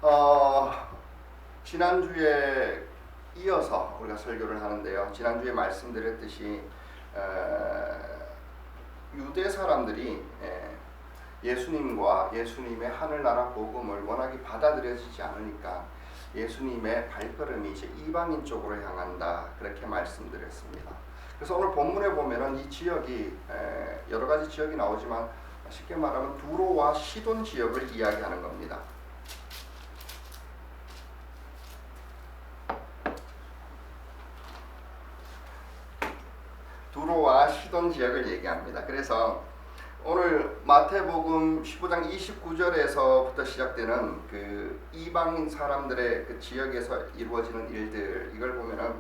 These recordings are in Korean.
어, 지난주에 이어서 우리가 설교를 하는데요. 지난주에 말씀드렸듯이 유대 사람들이 예수님과 예수님의 하늘나라 복음을 워낙에 받아들여지지 않으니까 예수님의 발걸음이 이제 이방인 쪽으로 향한다, 그렇게 말씀드렸습니다. 그래서 오늘 본문에 보면은 이 지역이 여러 가지 지역이 나오지만 쉽게 말하면 두로와 시돈 지역을 이야기하는 겁니다. 두로와 시돈 지역을 얘기합니다. 그래서 오늘 마태복음 15장 29절에서부터 시작되는 그 이방인 사람들의 그 지역에서 이루어지는 일들, 이걸 보면은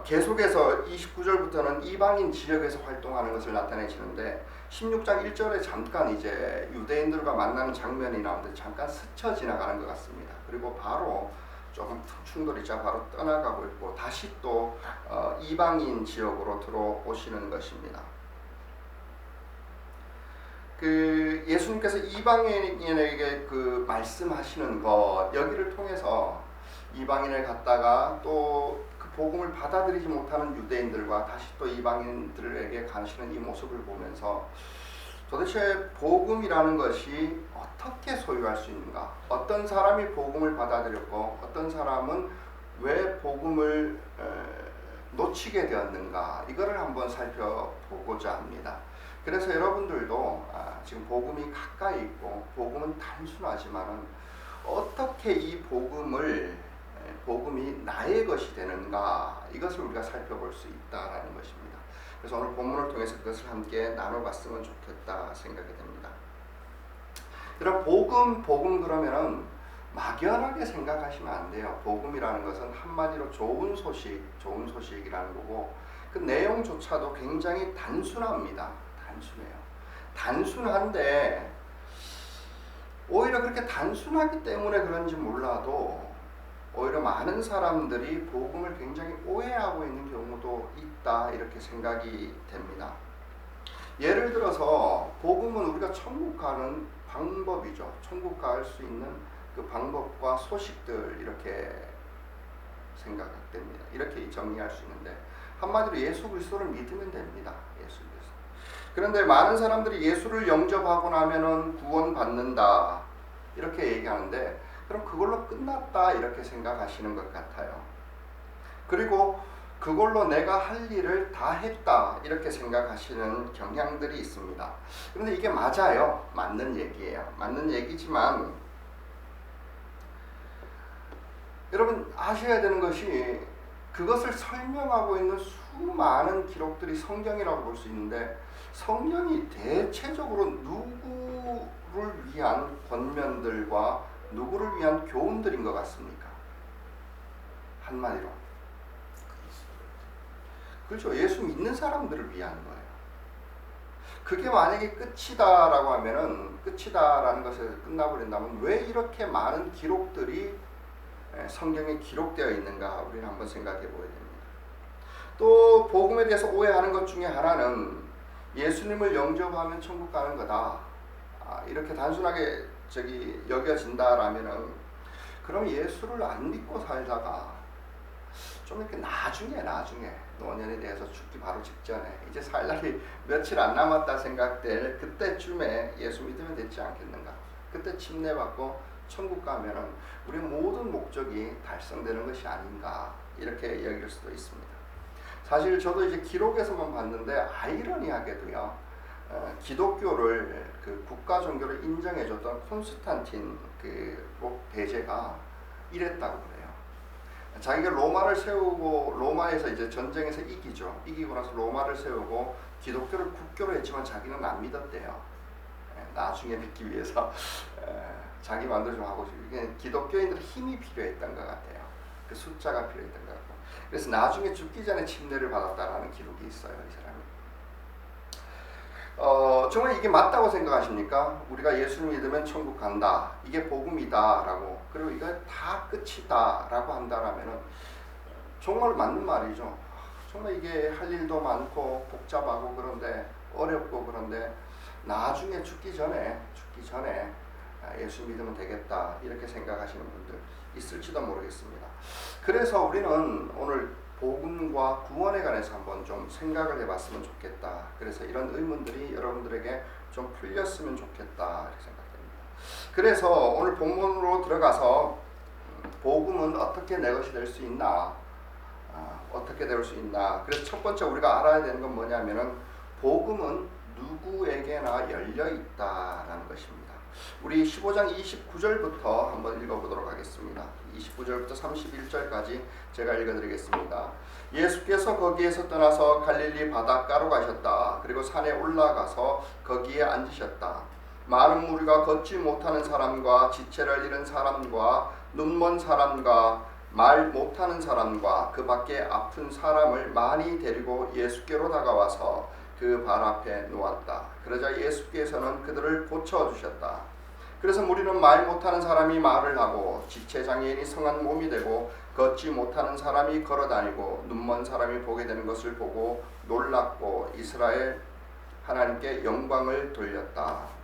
계속해서 29절부터는 이방인 지역에서 활동하는 것을 나타내시는데 16장 1절에 잠깐 이제 유대인들과 만나는 장면이 나오는데 잠깐 스쳐 지나가는 것 같습니다. 그리고 바로 조금 충돌이 있자 바로 떠나가고 있고 다시 또 이방인 지역으로 들어오시는 것입니다. 그 예수님께서 이방인에게 그 말씀하시는 것, 여기를 통해서 이방인을 갖다가 또 그 복음을 받아들이지 못하는 유대인들과 다시 또 이방인들에게 가시는 이 모습을 보면서 도대체 복음이라는 것이 어떻게 소유할 수 있는가? 어떤 사람이 복음을 받아들였고 어떤 사람은 왜 복음을 놓치게 되었는가? 이거를 한번 살펴보고자 합니다. 그래서 여러분들도 지금 복음이 가까이 있고 복음은 단순하지만은 어떻게 이 복음이 나의 것이 되는가, 이것을 우리가 살펴볼 수 있다라는 것입니다. 그래서 오늘 본문을 통해서 그것을 함께 나눠봤으면 좋겠다 생각이 됩니다. 이런 복음 그러면은 막연하게 생각하시면 안 돼요. 복음이라는 것은 한마디로 좋은 소식이라는 거고 그 내용조차도 굉장히 단순합니다. 단순해요. 단순한데 오히려 그렇게 단순하기 때문에 그런지 몰라도 오히려 많은 사람들이 복음을 굉장히 오해하고 있는 경우도 있다, 이렇게 생각이 됩니다. 예를 들어서 복음은 우리가 천국 가는 방법이죠. 천국 갈 수 있는 그 방법과 소식들, 이렇게 생각됩니다. 이렇게 정리할 수 있는데 한마디로 예수 그리스도를 믿으면 됩니다. 예수 그리스도. 그런데 많은 사람들이 예수를 영접하고 나면은 구원받는다, 이렇게 얘기하는데 그럼 그걸로 끝났다, 이렇게 생각하시는 것 같아요. 그리고 그걸로 내가 할 일을 다 했다, 이렇게 생각하시는 경향들이 있습니다. 그런데 이게 맞아요. 맞는 얘기예요. 맞는 얘기지만 여러분 아셔야 되는 것이 그것을 설명하고 있는 수많은 기록들이 성경이라고 볼 수 있는데 성경이 대체적으로 누구를 위한 권면들과 누구를 위한 교훈들인 것 같습니까? 한마디로 그렇죠. 예수 믿는 사람들을 위한 거예요. 그게 만약에 끝이다라고 하면은, 끝이다라는 것에 끝나버린다면 왜 이렇게 많은 기록들이 성경에 기록되어 있는가, 우리는 한번 생각해 보아야 됩니다. 또 복음에 대해서 오해하는 것 중에 하나는 예수님을 영접하면 천국 가는 거다, 이렇게 단순하게 여겨진다라면은 그럼 예수를 안 믿고 살다가 좀 이렇게 나중에 노년에 대해서 죽기 바로 직전에 이제 살 날이 며칠 안 남았다 생각될 그때쯤에 예수 믿으면 되지 않겠는가? 그때 침례받고 천국 가면은 우리 모든 목적이 달성되는 것이 아닌가, 이렇게 여길 수도 있습니다. 사실 저도 이제 기록에서만 봤는데 아이러니하게도요, 기독교를 그 국가 종교를 인정해줬던 콘스탄틴 그 대제가 이랬다고 그래요. 자기가 로마를 세우고 로마에서 이제 전쟁에서 이기죠. 이기고 나서 로마를 세우고 기독교를 국교로 했지만 자기는 안 믿었대요. 나중에 믿기 위해서 자기 마음대로 좀 하고 이게 기독교인들의 힘이 필요했던 것 같아요. 그 숫자가 필요했던 것 같고 그래서 나중에 죽기 전에 침례를 받았다라는 기록이 있어요, 이 사람이. 정말 이게 맞다고 생각하십니까? 우리가 예수를 믿으면 천국 간다, 이게 복음이다라고, 그리고 이거 다 끝이다라고 한다라면은 정말 맞는 말이죠. 정말 이게 할 일도 많고 복잡하고 그런데 어렵고 그런데 나중에 죽기 전에 예수 믿으면 되겠다 이렇게 생각하시는 분들 있을지도 모르겠습니다. 그래서 우리는 오늘 복음과 구원에 관해서 한번 좀 생각을 해봤으면 좋겠다. 그래서 이런 의문들이 여러분들에게 좀 풀렸으면 좋겠다 이렇게 생각됩니다. 그래서 오늘 본문으로 들어가서 복음은 어떻게 내 것이 될 수 있나, 어떻게 될 수 있나. 그래서 첫 번째 우리가 알아야 되는 건 뭐냐면은 복음은 누구에게나 열려 있다라는 것입니다. 우리 15장 29절부터 한번 읽어보도록 하겠습니다. 29절부터 31절까지 제가 읽어드리겠습니다. 예수께서 거기에서 떠나서 갈릴리 바닷가로 가셨다. 그리고 산에 올라가서 거기에 앉으셨다. 많은 무리가 걷지 못하는 사람과 지체를 잃은 사람과 눈먼 사람과 말 못하는 사람과 그 밖에 아픈 사람을 많이 데리고 예수께로 다가와서 그 발 앞에 놓았다. 그러자 예수께서는 그들을 고쳐주셨다. 그래서 무리는 말 못하는 사람이 말을 하고 지체장애인이 성한 몸이 되고 걷지 못하는 사람이 걸어다니고 눈먼 사람이 보게 되는 것을 보고 놀랐고 이스라엘 하나님께 영광을 돌렸다.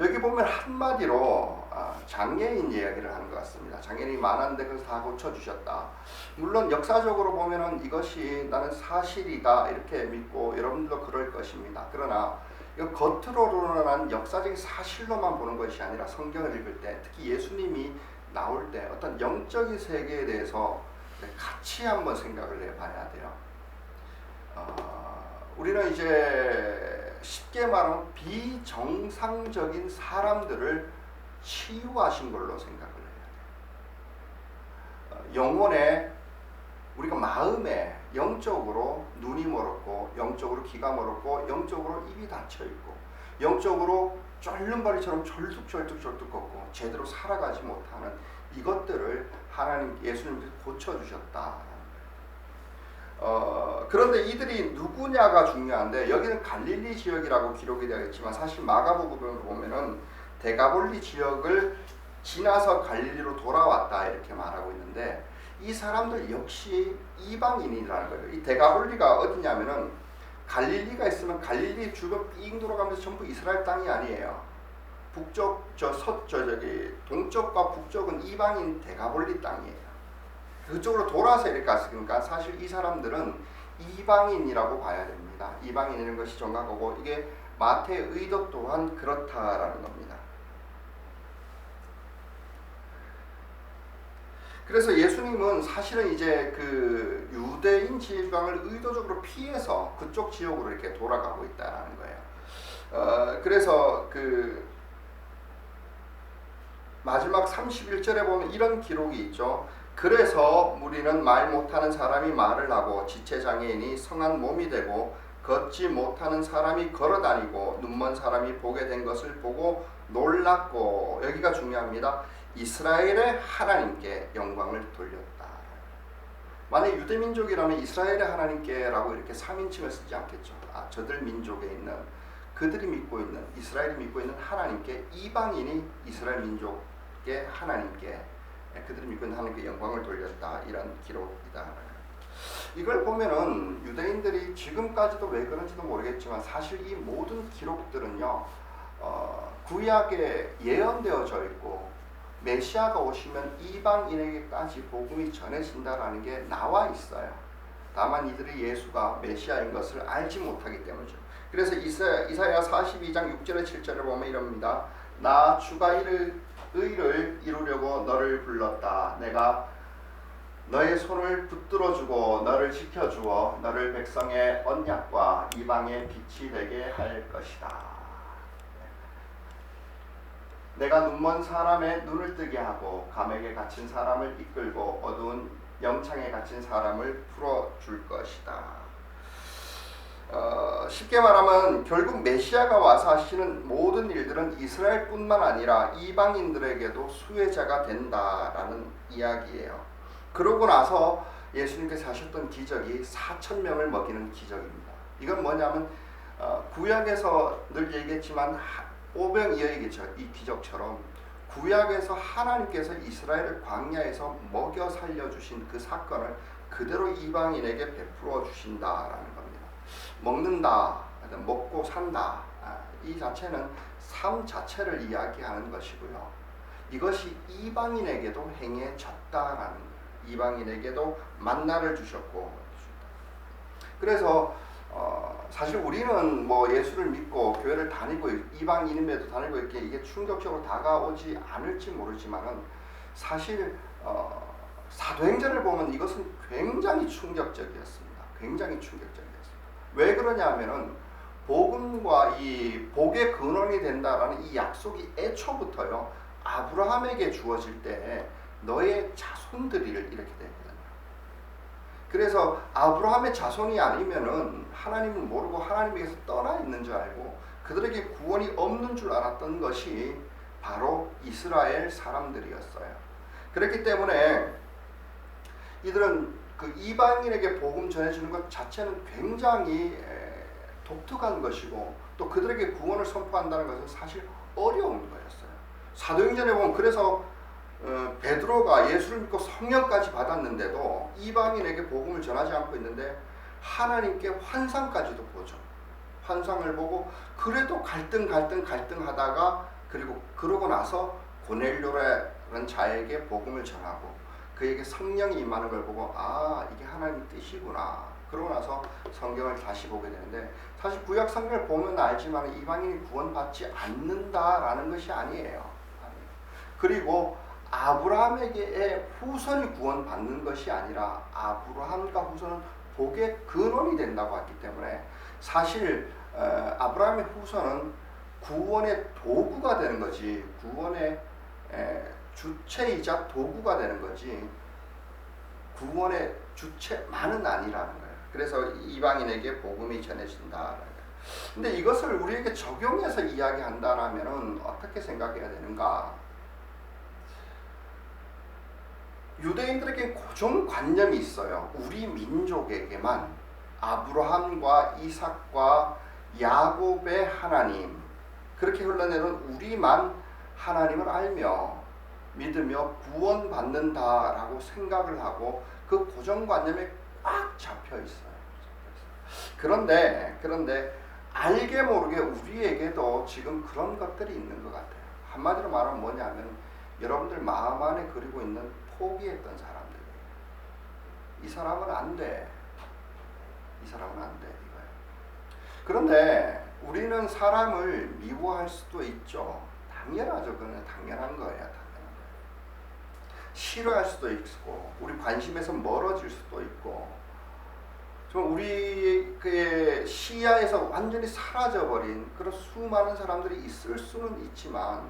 여기 보면 한마디로 장애인 이야기를 하는 것 같습니다. 장애인이 많았는데 그래서 다 고쳐주셨다. 물론 역사적으로 보면은 이것이 나는 사실이다 이렇게 믿고 여러분들도 그럴 것입니다. 그러나 이거 겉으로 드러난 역사적인 사실로만 보는 것이 아니라 성경을 읽을 때 특히 예수님이 나올 때 어떤 영적인 세계에 대해서 같이 한번 생각을 해봐야 돼요. 우리는 이제 쉽게 말하면 비정상적인 사람들을 치유하신 걸로 생각을 해야 돼요. 영혼에 우리가 마음에 영적으로 눈이 멀었고 영적으로 귀가 멀었고 영적으로 입이 닫혀있고 영적으로 쫄른바리처럼 절뚝절뚝 걷고 제대로 살아가지 못하는 이것들을 하나님 예수님께서 고쳐주셨다. 그런데 이들이 누구냐가 중요한데 여기는 갈릴리 지역이라고 기록이 되어 있지만 사실 마가복음을 보면은 데가볼리 지역을 지나서 갈릴리로 돌아왔다 이렇게 말하고 있는데 이 사람들 역시 이방인이라는 거예요. 이 데가볼리가 어디냐면은 갈릴리가 있으면 갈릴리 주변 삥 돌아가면서 전부 이스라엘 땅이 아니에요. 북쪽 저기 동쪽과 북쪽은 이방인 데가볼리 땅이에요. 그쪽으로 돌아서 이렇게 갔으니까 사실 이 사람들은 이방인이라고 봐야 됩니다. 이방인이라는 것이 정확하고 이게 마태의 의도 또한 그렇다라는 겁니다. 그래서 예수님은 사실은 이제 그 유대인 지방을 의도적으로 피해서 그쪽 지역으로 이렇게 돌아가고 있다는 거예요. 그래서 그 마지막 31절에 보면 이런 기록이 있죠. 그래서 무리는 말 못하는 사람이 말을 하고 지체장애인이 성한 몸이 되고 걷지 못하는 사람이 걸어다니고 눈먼 사람이 보게 된 것을 보고 놀랐고 여기가 중요합니다. 이스라엘의 하나님께 영광을 돌렸다. 만약 유대민족이라면 이스라엘의 하나님께라고 이렇게 3인칭을 쓰지 않겠죠. 저들 민족에 있는 그들이 믿고 있는 이스라엘이 믿고 있는 하나님께 이방인이 이스라엘 민족의 하나님께 그들이 믿고 있는 하나님께 영광을 돌렸다. 이런 기록이다. 이걸 보면은 유대인들이 지금까지도 왜 그런지도 모르겠지만 사실 이 모든 기록들은요 구약에 예언되어져 있고 메시아가 오시면 이방인에게까지 복음이 전해진다라는 게 나와 있어요. 다만 이들이 예수가 메시아인 것을 알지 못하기 때문이죠. 그래서 이사야 42장 6절에 7절을 보면 이럽니다. 나 주가 의를 이루려고 너를 불렀다. 내가 너의 손을 붙들어주고 너를 지켜주어 너를 백성의 언약과 이방의 빛이 되게 할 것이다. 내가 눈먼 사람의 눈을 뜨게 하고 감옥에 갇힌 사람을 이끌고 어두운 영창에 갇힌 사람을 풀어줄 것이다. 쉽게 말하면 결국 메시아가 와서 하시는 모든 일들은 이스라엘뿐만 아니라 이방인들에게도 수혜자가 된다라는 이야기예요. 그러고 나서 예수님께서 하셨던 기적이 4,000명을 먹이는 기적입니다. 이건 뭐냐면 구약에서 늘 얘기했지만 오병이어이겠죠. 이 기적처럼 구약에서 하나님께서 이스라엘을 광야에서 먹여 살려주신 그 사건을 그대로 이방인에게 베풀어 주신다라는 겁니다. 먹는다, 먹고 산다, 이 자체는 삶 자체를 이야기하는 것이고요. 이것이 이방인에게도 행해졌다라는 거예요. 이방인에게도 만나를 주셨고, 그래서 사실 우리는 뭐 예수를 믿고 교회를 다니고 이방인임에도 다니고 이게 충격적으로 다가오지 않을지 모르지만은 사실 사도행전을 보면 이것은 굉장히 충격적이었습니다. 굉장히 충격적이었습니다. 왜 그러냐면은 복음과 이 복의 근원이 된다라는 이 약속이 애초부터요 아브라함에게 주어질 때 너의 자손들이 이렇게 되거든요. 그래서 아브라함의 자손이 아니면은 하나님을 모르고 하나님에게서 떠나 있는 줄 알고 그들에게 구원이 없는 줄 알았던 것이 바로 이스라엘 사람들이었어요. 그렇기 때문에 이들은 그 이방인에게 복음 전해주는 것 자체는 굉장히 독특한 것이고 또 그들에게 구원을 선포한다는 것은 사실 어려운 거였어요. 사도행전에 보면 그래서 베드로가 예수를 믿고 성령까지 받았는데도 이방인에게 복음을 전하지 않고 있는데 하나님께 환상까지도 보죠. 환상을 보고 그래도 갈등하다가 그러고 나서 고넬료라는 자에게 복음을 전하고 그에게 성령이 임하는 걸 보고 이게 하나님의 뜻이구나. 그러고 나서 성경을 다시 보게 되는데 사실 구약 성경을 보면 알지만 이방인이 구원받지 않는다라는 것이 아니에요. 그리고 아브라함에게의 후손이 구원받는 것이 아니라 아브라함과 후손은 복의 근원이 된다고 했기 때문에 사실 아브라함의 후손은 구원의 도구가 되는 거지 구원의 주체이자 도구가 되는 거지 구원의 주체만은 아니라는 거예요. 그래서 이방인에게 복음이 전해진다. 근데 이것을 우리에게 적용해서 이야기한다라면 어떻게 생각해야 되는가? 유대인들에게 고정관념이 있어요. 우리 민족에게만 아브라함과 이삭과 야곱의 하나님 그렇게 흘러내는 우리만 하나님을 알며 믿으며 구원받는다라고 생각을 하고 그 고정관념에 꽉 잡혀 있어요. 그런데 알게 모르게 우리에게도 지금 그런 것들이 있는 것 같아요. 한마디로 말하면 뭐냐면 여러분들 마음 안에 그리고 있는 포기했던 사람들이에요. 이 사람은 안 돼. 이 사람은 안 돼. 이거예요. 그런데 우리는 사람을 미워할 수도 있죠. 당연하죠. 그건 당연한 거예요. 싫어할 수도 있고 우리 관심에서 멀어질 수도 있고 좀 우리의 시야에서 완전히 사라져버린 그런 수많은 사람들이 있을 수는 있지만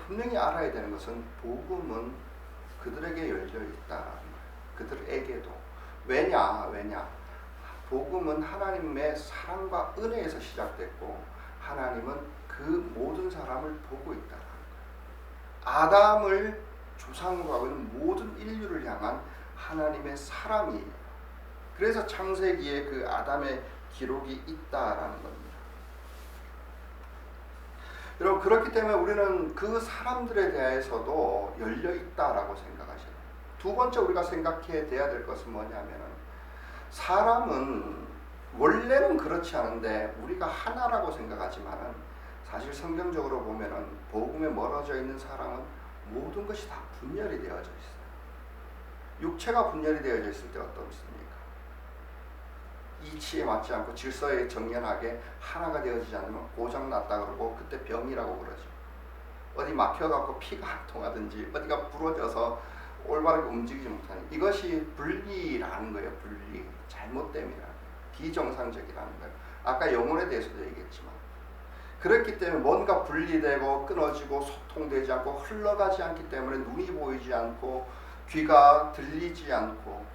분명히 알아야 되는 것은 복음은 그들에게 열려있다라는 거예요. 그들에게도. 왜냐? 복음은 하나님의 사랑과 은혜에서 시작됐고 하나님은 그 모든 사람을 보고 있다라는 거예요. 아담을 조상으로 하고 있는 모든 인류를 향한 하나님의 사랑이에요. 그래서 창세기에 그 아담의 기록이 있다라는 겁니다. 여러분 그렇기 때문에 우리는 그 사람들에 대해서도 열려있다라고 생각하셔야 돼요. 두 번째 우리가 생각해야 될 것은 뭐냐면 사람은 원래는 그렇지 않은데 우리가 하나라고 생각하지만 사실 성경적으로 보면 복음에 멀어져 있는 사람은 모든 것이 다 분열이 되어져 있어요. 육체가 분열이 되어져 있을 때 어떻습니까? 이치에 맞지 않고 질서에 정연하게 하나가 되어지지 않으면 고장났다 그러고 그때 병이라고 그러죠. 어디 막혀갖고 피가 안 통하든지 어디가 부러져서 올바르게 움직이지 못하는 이것이 분리라는 거예요. 분리. 잘못됨이라는 거예요. 비정상적이라는 거예요. 아까 영혼에 대해서도 얘기했지만 그렇기 때문에 뭔가 분리되고 끊어지고 소통되지 않고 흘러가지 않기 때문에 눈이 보이지 않고 귀가 들리지 않고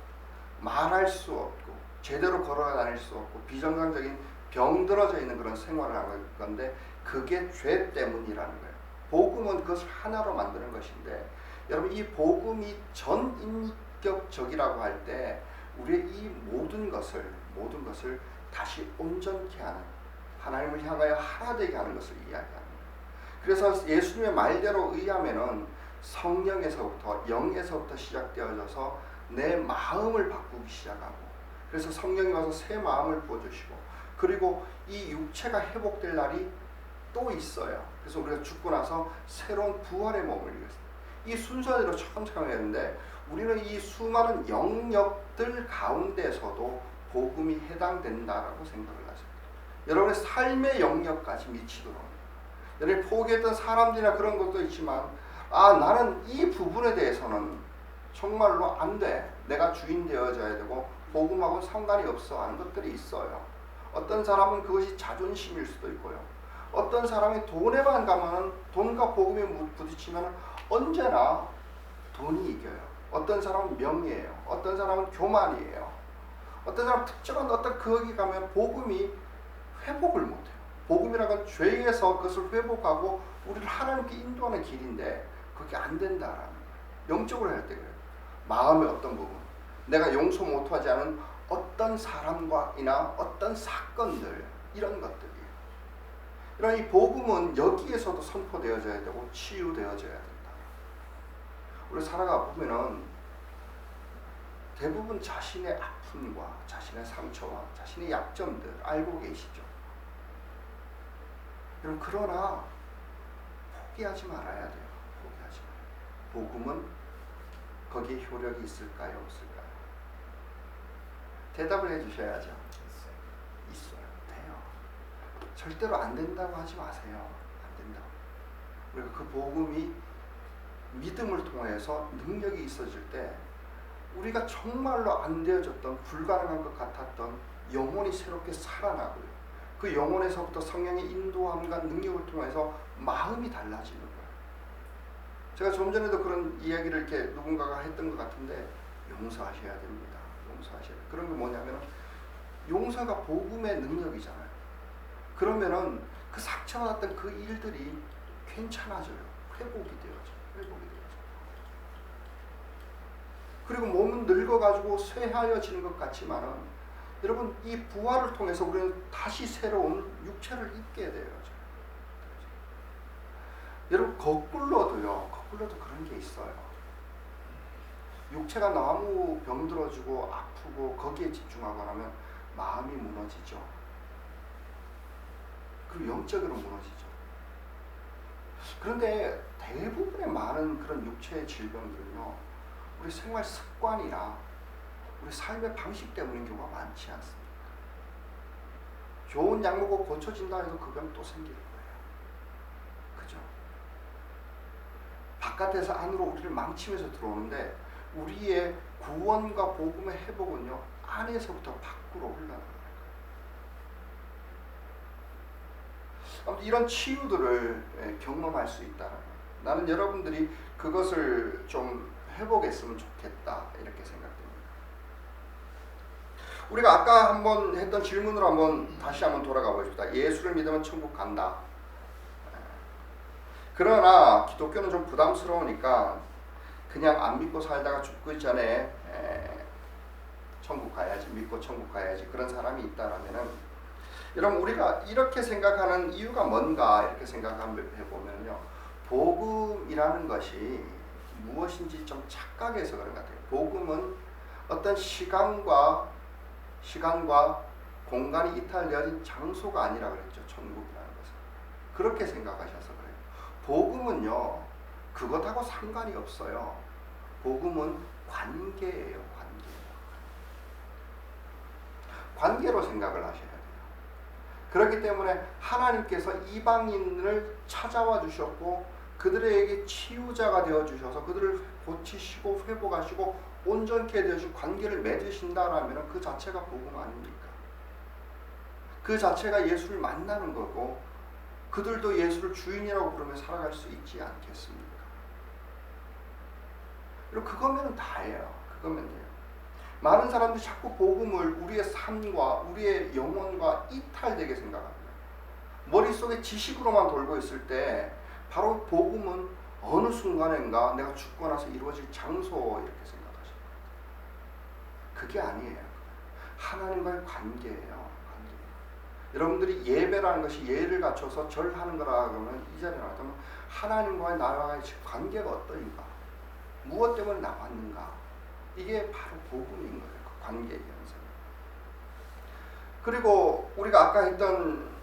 말할 수 없고 제대로 걸어다닐 수 없고 비정상적인 병들어져 있는 그런 생활을 하는 건데 그게 죄 때문이라는 거예요. 복음은 그것을 하나로 만드는 것인데 여러분 이 복음이 전인격적이라고 할 때 우리의 이 모든 것을 다시 온전케 하는 하나님을 향하여 하나 되게 하는 것을 이야기합니다. 그래서 예수님의 말대로 의하면은 성령에서부터 영에서부터 시작되어져서 내 마음을 바꾸기 시작하고 그래서 성령이 와서 새 마음을 부어주시고 그리고 이 육체가 회복될 날이 또 있어요. 그래서 우리가 죽고 나서 새로운 부활의 몸을 이겼어요. 이 순서대로 천천히 했는데 우리는 이 수많은 영역들 가운데서도 복음이 해당된다라고 생각을 하세요. 여러분의 삶의 영역까지 미치도록. 여러분이 포기했던 사람들이나 그런 것도 있지만 나는 이 부분에 대해서는 정말로 안 돼. 내가 주인 되어져야 되고 복음하고는 상관이 없어 하는 것들이 있어요. 어떤 사람은 그것이 자존심일 수도 있고요. 어떤 사람이 돈에만 가면 돈과 복음에 부딪히면 언제나 돈이 이겨요. 어떤 사람은 명예예요. 어떤 사람은 교만이에요. 어떤 사람은 특정한 어떤 거기 가면 복음이 회복을 못해요. 복음이라는 건 죄에서 그것을 회복하고 우리를 하나님께 인도하는 길인데 그게 안 된다라는 거예요. 영적으로 할 때 그래요. 마음의 어떤 부분, 내가 용서 못하지 않은 어떤 사람과이나 어떤 사건들, 이런 것들이에요. 이런 이 복음은 여기에서도 선포되어져야 되고 치유되어져야 된다. 우리 살아가 보면은 대부분 자신의 아픔과 자신의 상처와 자신의 약점들 알고 계시죠. 여러분, 그러나 포기하지 말아야 돼요. 포기하지 말아요. 복음은 거기에 효력이 있을까요? 없을까요? 대답을 해주셔야죠. 있어요. 돼요. 절대로 안 된다고 하지 마세요. 안 된다고. 우리가 그 복음이 믿음을 통해서 능력이 있어질 때 우리가 정말로 안 되어졌던 불가능한 것 같았던 영혼이 새롭게 살아나고요. 그 영혼에서부터 성령의 인도함과 능력을 통해서 마음이 달라지는 거예요. 제가 좀 전에도 그런 이야기를 이렇게 누군가가 했던 것 같은데 용서하셔야 됩니다. 용서하셔야 돼요. 그런 게 뭐냐면 용서가 복음의 능력이잖아요. 그러면은 그 상처받았던 그 일들이 괜찮아져요. 회복이 되어져요. 회복이 되어져요. 그리고 몸은 늙어가지고 쇠하여지는 것 같지만은 여러분, 이 부활을 통해서 우리는 다시 새로운 육체를 입게 돼요. 여러분, 거꾸로도 그런 게 있어요. 육체가 너무 병들어지고 아프고 거기에 집중하고 나면 마음이 무너지죠. 그리고 영적으로 무너지죠. 그런데 대부분의 많은 그런 육체의 질병들은요, 우리 생활 습관이나 우리 삶의 방식 때문인 경우가 많지 않습니다. 좋은 약 먹고 고쳐진다 해도 그 병 또 생길 거예요. 그죠? 바깥에서 안으로 우리를 망치면서 들어오는데 우리의 구원과 복음의 회복은요, 안에서부터 밖으로 흘러나가요. 아무튼 이런 치유들을 경험할 수 있다는 거예요. 나는 여러분들이 그것을 좀 회복했으면 좋겠다, 이렇게 생각됩니다. 우리가 아까 한번 했던 질문으로 다시 한번 돌아가 보십시다. 예수를 믿으면 천국 간다. 그러나 기독교는 좀 부담스러우니까 그냥 안 믿고 살다가 죽기 전에 천국 가야지, 믿고 천국 가야지, 그런 사람이 있다라면은, 여러분, 우리가 이렇게 생각하는 이유가 뭔가 이렇게 생각해보면요, 복음이라는 것이 무엇인지 좀 착각해서 그런 것 같아요. 복음은 어떤 시간과 공간이 이탈되어진 장소가 아니라 그랬죠. 천국이라는 것은. 그렇게 생각하셔서 그래요. 복음은요, 그것하고 상관이 없어요. 복음은 관계예요. 관계로 생각을 하셔야 돼요. 그렇기 때문에 하나님께서 이방인을 찾아와 주셨고 그들에게 치유자가 되어 주셔서 그들을 고치시고 회복하시고 온전케 되어주신 관계를 맺으신다라면 그 자체가 복음 아닙니까? 그 자체가 예수를 만나는 거고 그들도 예수를 주인이라고 부르며 살아갈 수 있지 않겠습니까? 그리고 그거면 다예요. 그거면 돼요. 많은 사람들이 자꾸 복음을 우리의 삶과 우리의 영혼과 이탈되게 생각합니다. 머릿속에 지식으로만 돌고 있을 때 바로 복음은 어느 순간인가 내가 죽고 나서 이루어질 장소, 이렇게 생각하십니다. 그게 아니에요. 하나님과의 관계예요. 여러분들이 예배라는 것이 예를 갖춰서 절하는 거라 그러면 이 자리에 나가면 하나님과의 나와의 관계가 어떠인가, 무엇 때문에 나왔는가, 이게 바로 복음인 거예요. 그 관계의 현상. 그리고 우리가 아까 했던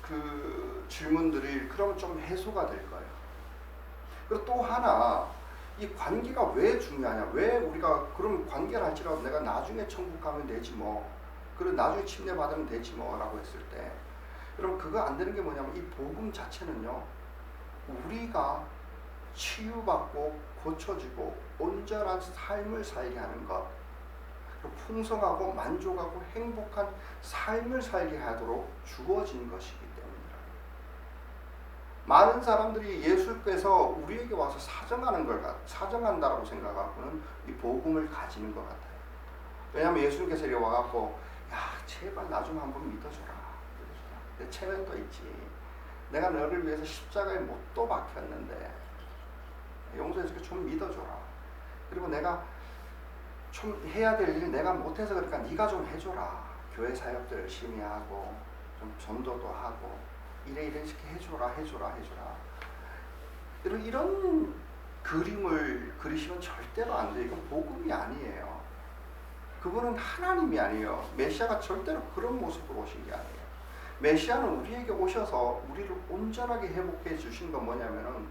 그 질문들이 그러면 좀 해소가 될 거예요. 그리고 또 하나, 이 관계가 왜 중요하냐? 왜 우리가 그럼 관계를 할지라도 내가 나중에 천국 가면 되지 뭐, 그리고 나중에 침례 받으면 되지 뭐라고 했을 때, 여러분 그거 안 되는 게 뭐냐면 이 복음 자체는요, 우리가 치유받고 고쳐지고 온전한 삶을 살게 하는 것, 그리고 풍성하고 만족하고 행복한 삶을 살게 하도록 주어진 것이기 때문이라. 많은 사람들이 예수께서 우리에게 와서 사정한다라고 생각하고는 이 복음을 가지는 것 같아요. 왜냐하면 예수님께서 이렇게 와갖고 야 제발 나 좀 한번 믿어줘라. 내 체면도 있지. 내가 너를 위해서 십자가에 못도 박혔는데 용서해줄게 좀 믿어줘라. 그리고 내가 좀 해야 될 일 내가 못해서 그러니까 네가 좀 해줘라. 교회 사역도 열심히 하고 좀 전도도 하고 이렇게 해줘라. 이런 그림을 그리시면 절대로 안 돼요. 이건 복음이 아니에요. 그분은 하나님이 아니에요. 메시아가 절대로 그런 모습으로 오신 게 아니에요. 메시아는 우리에게 오셔서 우리를 온전하게 회복해 주신 건 뭐냐면은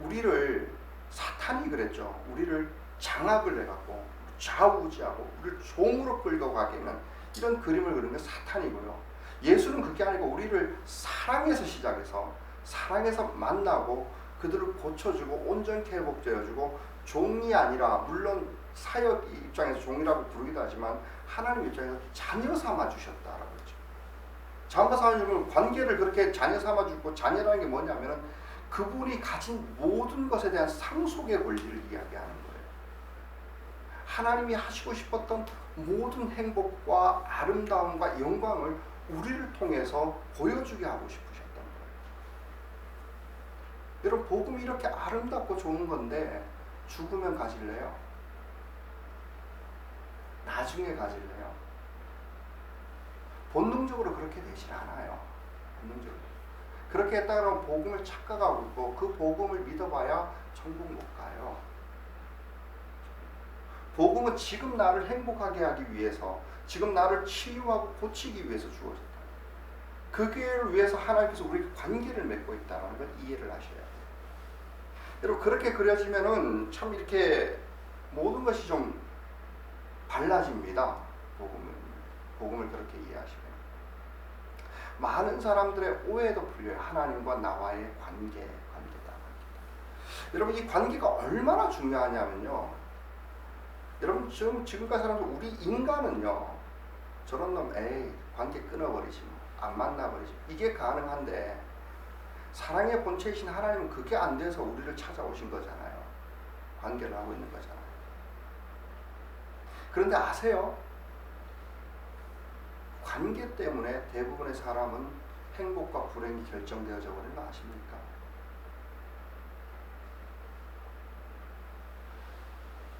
우리를 사탄이 그랬죠. 우리를 장악을 해갖고 좌우지하고 우리를 종으로 끌고 가기는 이런 그림을 그리는 게 사탄이고요. 예수는 그게 아니고 우리를 사랑해서 시작해서 사랑해서 만나고 그들을 고쳐주고 온전케 회복되어주고 종이 아니라 물론 사역 입장에서 종이라고 부르기도 하지만 하나님 입장에서 자녀 삼아 주셨다라고 했죠. 자녀 삼아 주면 관계를 그렇게 자녀 삼아 주고 자녀라는 게 뭐냐면은 그분이 가진 모든 것에 대한 상속의 권리를 이야기하는 거예요. 하나님이 하시고 싶었던 모든 행복과 아름다움과 영광을 우리를 통해서 보여주게 하고 싶으셨던 거예요. 여러분 복음이 이렇게 아름답고 좋은 건데 죽으면 가질래요? 나중에 가질래요? 본능적으로 그렇게 되질 않아요. 본능적으로. 그렇게 했다 그러면 복음을 착각하고 있고 그 복음을 믿어봐야 천국 못 가요. 복음은 지금 나를 행복하게 하기 위해서 지금 나를 치유하고 고치기 위해서 주어졌다. 그를 위해서 하나님께서 우리 관계를 맺고 있다는 걸 이해를 하셔야 돼요. 여러분 그렇게 그려지면은 참 이렇게 모든 것이 좀 달라집니다. 복음을 그렇게 이해하시면 많은 사람들의 오해도 풀려요. 하나님과 나와의 관계다. 여러분 이 관계가 얼마나 중요하냐면요. 여러분 지금까지 사람들 우리 인간은요. 저런 놈 관계 끊어버리지 안 만나버리지 이게 가능한데 사랑의 본체이신 하나님은 그게 안 돼서 우리를 찾아오신 거잖아요. 관계를 하고 있는 거잖아요. 그런데 아세요? 관계 때문에 대부분의 사람은 행복과 불행이 결정되어져 버리는 거 아십니까?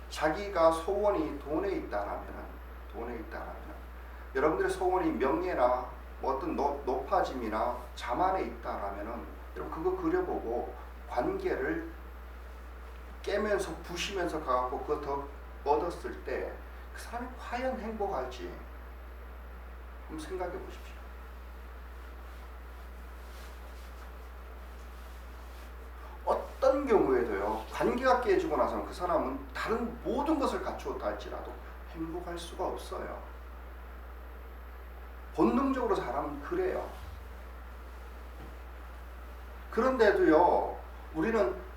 자기가 소원이 돈에 있다라면 여러분들의 소원이 명예나 뭐 어떤 높아짐이나 자만에 있다라면은 여러분 그거 그려보고 관계를 깨면서 부시면서 가갖고 그거 더 얻었을 때 그 사람이 과연 행복할지 한번 생각해 보십시오. 어떤 경우에도요 관계가 깨지고 나서는 그 사람은 다른 모든 것을 갖추었다 할지라도 행복할 수가 없어요. 본능적으로 사람은 그래요. 그런데도요 우리는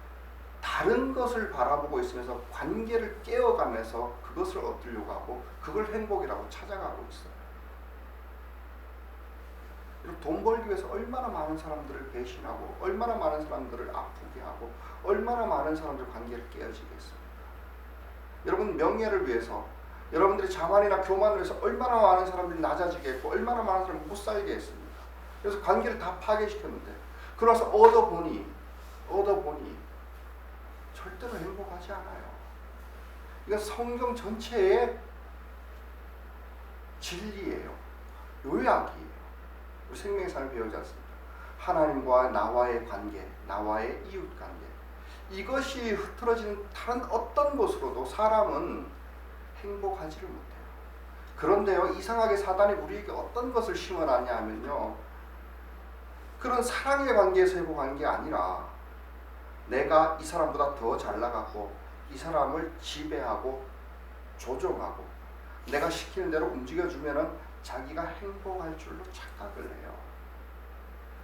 다른 것을 바라보고 있으면서 관계를 깨어가면서 그것을 얻으려고 하고 그걸 행복이라고 찾아가고 있어요. 돈 벌기 위해서 얼마나 많은 사람들을 배신하고 얼마나 많은 사람들을 아프게 하고 얼마나 많은 사람들 관계를 깨어지겠습니까? 여러분 명예를 위해서 여러분들이 자만이나 교만을 위해서 얼마나 많은 사람들이 낮아지게 했고 얼마나 많은 사람이 못 살게 했습니까? 그래서 관계를 다 파괴시켰는데 그러면서 얻어보니 절대로 행복하지 않아요. 이건 성경 전체의 진리예요. 요약이에요. 우리 생명의 삶을 배우지 않습니까? 하나님과 나와의 관계, 나와의 이웃 관계. 이것이 흐트러지는 다른 어떤 곳으로도 사람은 행복하지를 못해요. 그런데요, 이상하게 사단이 우리에게 어떤 것을 심어놨냐 하면요. 그런 사랑의 관계에서 회복하는 게 아니라 내가 이 사람보다 더 잘 나가고 이 사람을 지배하고 조종하고 내가 시키는 대로 움직여주면은 자기가 행복할 줄로 착각을 해요.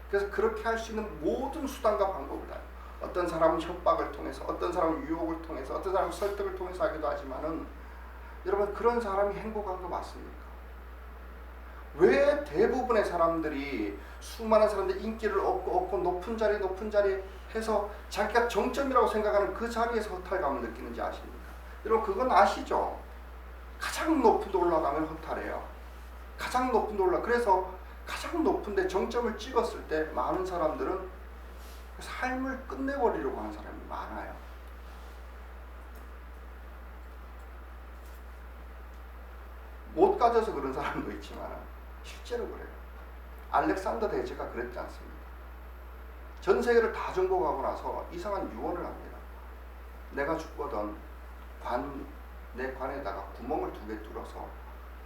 그래서 그렇게 할 수 있는 모든 수단과 방법을 다 해요. 어떤 사람은 협박을 통해서, 어떤 사람은 유혹을 통해서, 어떤 사람은 설득을 통해서 하기도 하지만은 여러분 그런 사람이 행복한 거 맞습니까? 왜 대부분의 사람들이 수많은 사람들이 인기를 얻고 높은 자리 해서 자기가 정점이라고 생각하는 그 자리에서 허탈감을 느끼는지 아십니까? 여러분 그건 아시죠? 가장 높은 데 올라가면 허탈해요. 가장 높은 데 그래서 가장 높은 데 정점을 찍었을 때 많은 사람들은 삶을 끝내버리려고 하는 사람이 많아요. 못 가져서 그런 사람도 있지만 실제로 그래요. 알렉산더 대제가 그랬지 않습니까? 전 세계를 다 정복하고 나서 이상한 유언을 합니다. 내가 죽거든 내 관에다가 구멍을 2개 뚫어서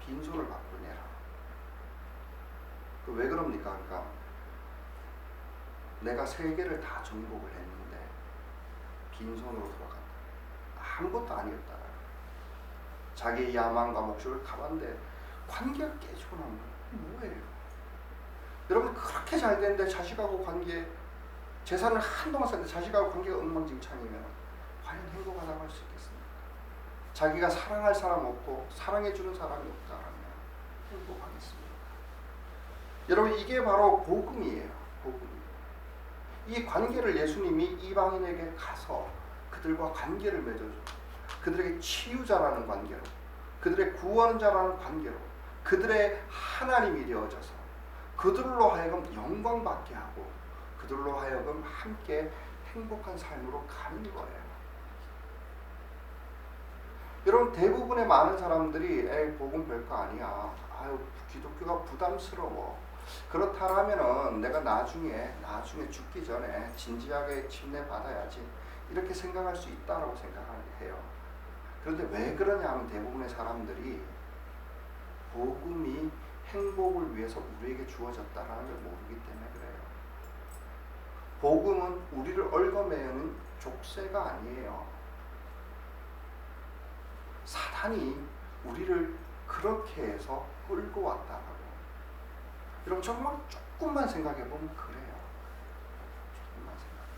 빈손을 갖고 내라. 왜 그럽니까? 그러니까 내가 세계를 다 정복을 했는데 빈손으로 돌아간다. 아무것도 아니었다. 자기의 야망과 목적을 가봤는데 관계가 깨지고 나면 뭐예요? 여러분 그렇게 잘 되는데 자식하고 관계 재산을 한동안 썼는데 자식하고 관계가 엉망진창이면 과연 행복하다고 할 수 있겠습니까? 자기가 사랑할 사람 없고 사랑해주는 사람이 없다면 행복하겠습니까? 여러분 이게 바로 복음이에요. 복음. 이 관계를 예수님이 이방인에게 가서 그들과 관계를 맺어주고 그들에게 치유자라는 관계로 그들의 구원자라는 관계로 그들의 하나님이 되어져서 그들로 하여금 영광받게 하고 그들로 하여금 함께 행복한 삶으로 가는 거예요. 여러분 대부분의 많은 사람들이 복음 별거 아니야. 아유 기독교가 부담스러워. 그렇다면은 내가 나중에 죽기 전에 진지하게 침례 받아야지 이렇게 생각할 수 있다라고 생각해요. 그런데 왜 그러냐면 대부분의 사람들이 복음이 행복을 위해서 우리에게 주어졌다는 걸 모르기 때문에 그래요. 복음은 우리를 얽어매는 족쇄가 아니에요. 사단이 우리를 그렇게 해서 끌고 왔다라고. 여러분 정말 조금만 생각해보면 그래요. 조금만 생각해.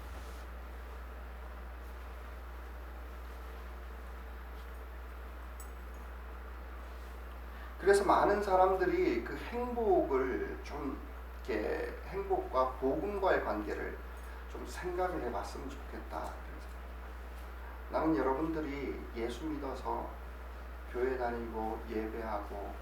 그래서 많은 사람들이 그 행복을 좀 이렇게 행복과 복음과의 관계를 좀 생각을 해봤으면 좋겠다. 그래서 나는 여러분들이 예수 믿어서 교회 다니고 예배하고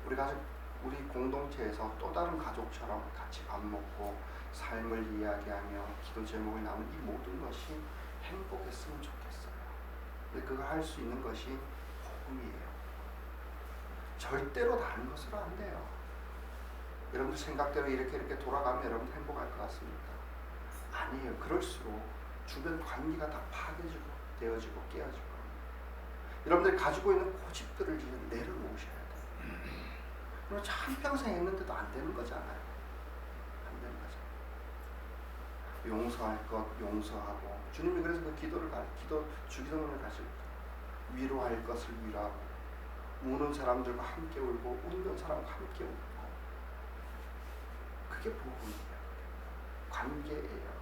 우리 가족 우리 공동체에서 또 다른 가족처럼 같이 밥 먹고 삶을 이야기하며 기도 제목을 나누는 이 모든 것이 행복했으면 좋겠어요. 근데 그걸 할 수 있는 것이 복음이에요. 절대로 다른 것으로 안 돼요. 여러분들 생각대로 이렇게 돌아가면 여러분 행복할 것 같습니까? 아니에요. 그럴수록 주변 관계가 다 파괴지고 되어지고 깨어지고 여러분들이 가지고 있는 고집들을 지금 내려놓으셔야 돼요. 그럼 한평생 했는데도 안 되는 거잖아요. 안 되는 거죠. 용서할 것 용서하고 주님이 그래서 그 주기도문을 가지고 위로할 것을 위로하고 우는 사람들과 함께 울고 웃는 사람과 함께 웃고 그게 복음이에요. 관계예요.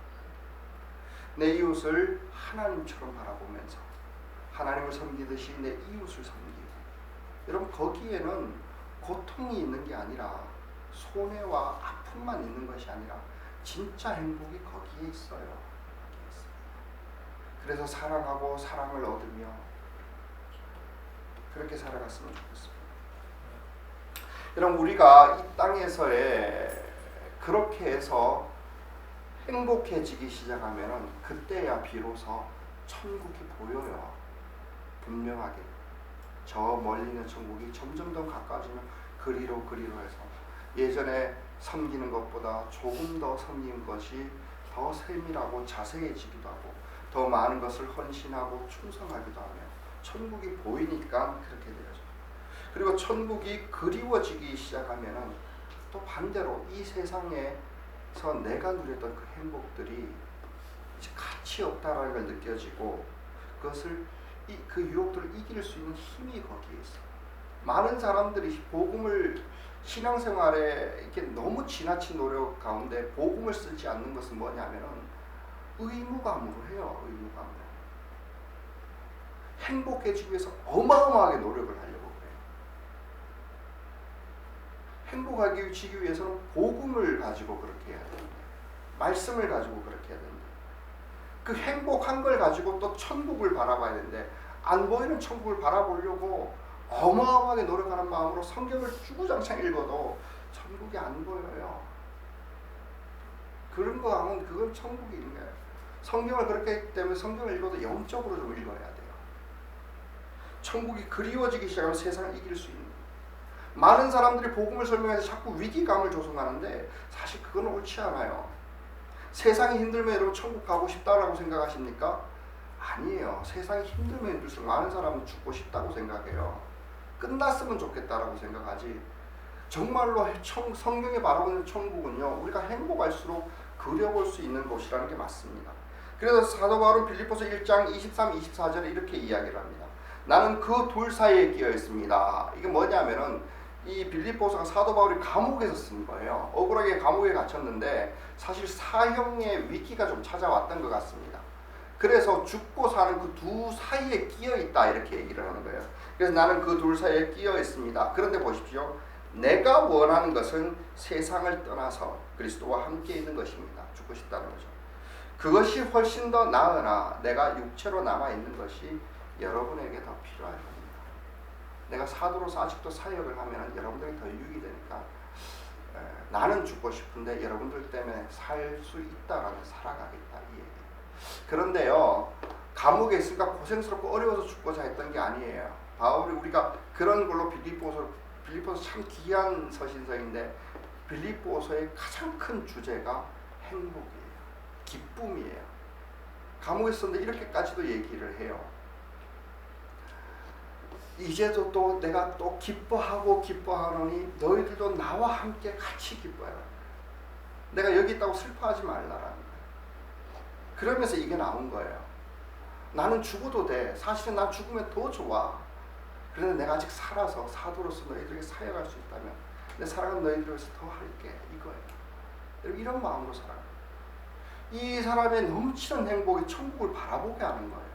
내 이웃을 하나님처럼 바라보면서 하나님을 섬기듯이 내 이웃을 섬기고 여러분 거기에는 고통이 있는 게 아니라 손해와 아픔만 있는 것이 아니라 진짜 행복이 거기에 있어요. 그래서 사랑하고 사랑을 얻으며 그렇게 살아갔으면 좋겠습니다. 여러분 우리가 이 땅에서의 그렇게 해서 행복해지기 시작하면은 그때야 비로소 천국이 보여요. 분명하게. 저 멀리 있는 천국이 점점 더 가까워지면 그리로 해서 예전에 섬기는 것보다 조금 더 섬기는 것이 더 세밀하고 자세해지기도 하고 더 많은 것을 헌신하고 충성하기도 하며 천국이 보이니까 그렇게 되죠. 그리고 천국이 그리워지기 시작하면은 또 반대로 이 세상에 내가 누렸던 그 행복들이 이제 가치 없다라는 걸 느껴지고 그것을 그 유혹들을 이길 수 있는 힘이 거기에 있어. 많은 사람들이 복음을 신앙생활에 이렇게 너무 지나친 노력 가운데 복음을 쓰지 않는 것은 뭐냐면은 의무감으로 해요. 의무감으로. 행복해지기 위해서 어마어마하게 노력을 하려고 그래요. 행복하기 위해서는 복음을 가지고 그렇게 해야 되는데, 말씀을 가지고 그렇게 해야 되는데, 그 행복한 걸 가지고 또 천국을 바라봐야 되는데, 안 보이는 천국을 바라보려고 어마어마하게 노력하는 마음으로 성경을 주구장창 읽어도 천국이 안 보여요. 그런 거 하면 그건 천국이 있는 거예요. 성경을 그렇게 했기 때문에 성경을 읽어도 영적으로 좀 읽어야 돼요. 천국이 그리워지기 시작하면 세상을 이길 수 있는 거예요. 많은 사람들이 복음을 설명해서 자꾸 위기감을 조성하는데 사실 그건 옳지 않아요. 세상이 힘들면 여러분 천국 가고 싶다라고 생각하십니까? 아니에요. 세상이 힘들면 힘들수록 많은 사람은 죽고 싶다고 생각해요. 끝났으면 좋겠다라고 생각하지. 정말로 성경에 바라보는 천국은요, 우리가 행복할수록 그려볼 수 있는 곳이라는 게 맞습니다. 그래서 사도 바울은 빌립보서 1장 23, 24절에 이렇게 이야기를 합니다. 나는 그 둘 사이에 끼어 있습니다. 이게 뭐냐면은 이 빌립보서가 사도 바울이 감옥에서 쓴 거예요. 억울하게 감옥에 갇혔는데 사실 사형의 위기가 좀 찾아왔던 것 같습니다. 그래서 죽고 사는 그 두 사이에 끼어 있다 이렇게 얘기를 하는 거예요. 그래서 나는 그 둘 사이에 끼어 있습니다. 그런데 보십시오. 내가 원하는 것은 세상을 떠나서 그리스도와 함께 있는 것입니다. 죽고 싶다는 거죠. 그것이 훨씬 더 나으나 내가 육체로 남아있는 것이 여러분에게 더 필요할 겁니다. 내가 사도로서 아직도 사역을 하면 여러분들이 더 유익이 되니까 나는 죽고 싶은데 여러분들 때문에 살 수 있다라는 살아가겠다 이 얘기. 그런데요, 감옥에 있으니까 고생스럽고 어려워서 죽고자 했던 게 아니에요. 바울이 우리가 그런 걸로 빌립보서 참 귀한 서신서인데 빌립보서의 가장 큰 주제가 행복이에요. 기쁨이에요. 감옥에 있었는데 이렇게까지도 얘기를 해요. 이제도 또 내가 또 기뻐하노니 너희들도 나와 함께 같이 기뻐해라. 내가 여기 있다고 슬퍼하지 말라라는 거예요. 그러면서 이게 나온 거예요. 나는 죽어도 돼. 사실은 난 죽으면 더 좋아. 그런데 내가 아직 살아서 사도로서 너희들에게 사역할 수 있다면 내 사랑은 너희들을 위해서 더 할게. 이거예요. 여러분 이런 마음으로 살아요. 이 사람의 넘치는 행복이 천국을 바라보게 하는 거예요.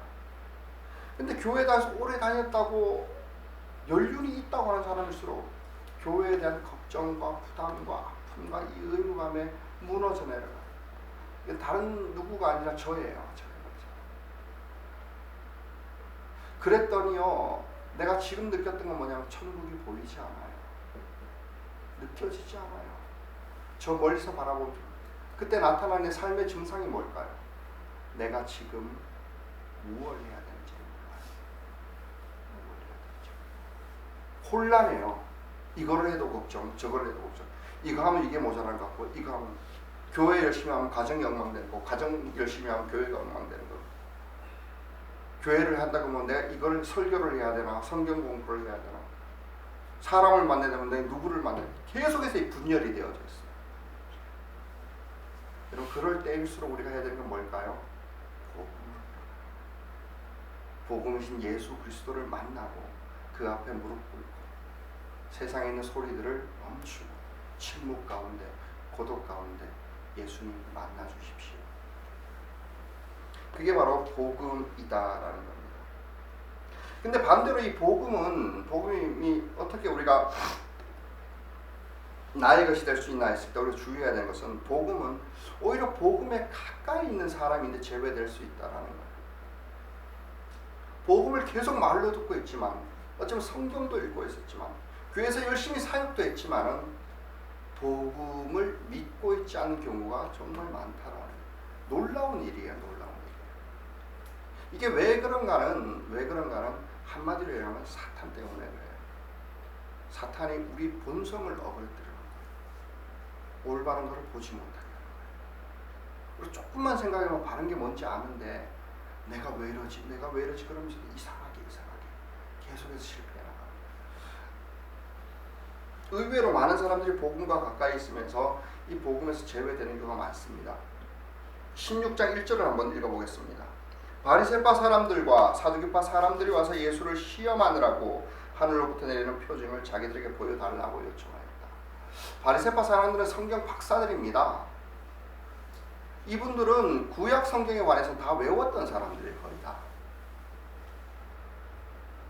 근데 교회 다녀서 오래 다녔다고 연륜이 있다고 하는 사람일수록 교회에 대한 걱정과 부담과 아픔과 이 의무감에 무너져 내려가요. 이게 다른 누구가 아니라 저예요. 그랬더니요, 내가 지금 느꼈던 건 뭐냐면 천국이 보이지 않아요. 느껴지지 않아요. 저 멀리서 바라보면 그때 나타나는 내 삶의 증상이 뭘까요? 내가 지금 무엇을 해야 되는지 몰라요. 혼란해요. 이거를 해도 걱정, 저걸 해도 걱정. 이거 하면 이게 모자란 것 같고, 이거 하면 교회 열심히 하면 가정이 엉망되는 거, 가정 열심히 하면 교회가 엉망되는 거. 교회를 한다고 하면 내가 이걸 설교를 해야 되나, 성경 공부를 해야 되나, 사람을 만나야 되면 내가 누구를 만나야 되나. 계속해서 이 분열이 되어져 있어요. 여러분 그럴 때일수록 우리가 해야 되는 건 뭘까요? 복음이신 예수 그리스도를 만나고 그 앞에 무릎 꿇고 세상에 있는 소리들을 멈추고 침묵 가운데 고독 가운데 예수님 만나 주십시오. 그게 바로 복음이다라는 겁니다. 근데 반대로 이 복음이 어떻게 우리가 나의 것이 될 수 있나 했을 때 우리가 주의해야 되는 것은 복음은 오히려 복음에 가까이 있는 사람인데 제외될 수 있다라는 거예요. 복음을 계속 말로 듣고 있지만 어쩌면 성경도 읽고 있었지만 교회에서 열심히 사역도 했지만은 복음을 믿고 있지 않은 경우가 정말 많다라는 놀라운 일이에요. 놀라운 일이에요. 이게 왜 그런가는 한마디로 얘기하면 사탄 때문에 그래요. 사탄이 우리 본성을 어그러뜨리는 거예요. 올바른 것을 보지 못하게 하는 거예요. 우리 조금만 생각해보면 바른 게 뭔지 아는데 내가 왜 이러지 그러면서 이상하게 계속해서 실패해 나가요. 의외로 많은 사람들이 복음과 가까이 있으면서 이 복음에서 제외되는 경우가 많습니다. 16장 1절을 한번 읽어보겠습니다. 바리새파 사람들과 사두개파 사람들이 와서 예수를 시험하느라고 하늘로부터 내리는 표징을 자기들에게 보여달라고 요청하였다. 바리새파 사람들은 성경 박사들입니다. 이분들은 구약 성경에 관해서 다 외웠던 사람들이 거의 다.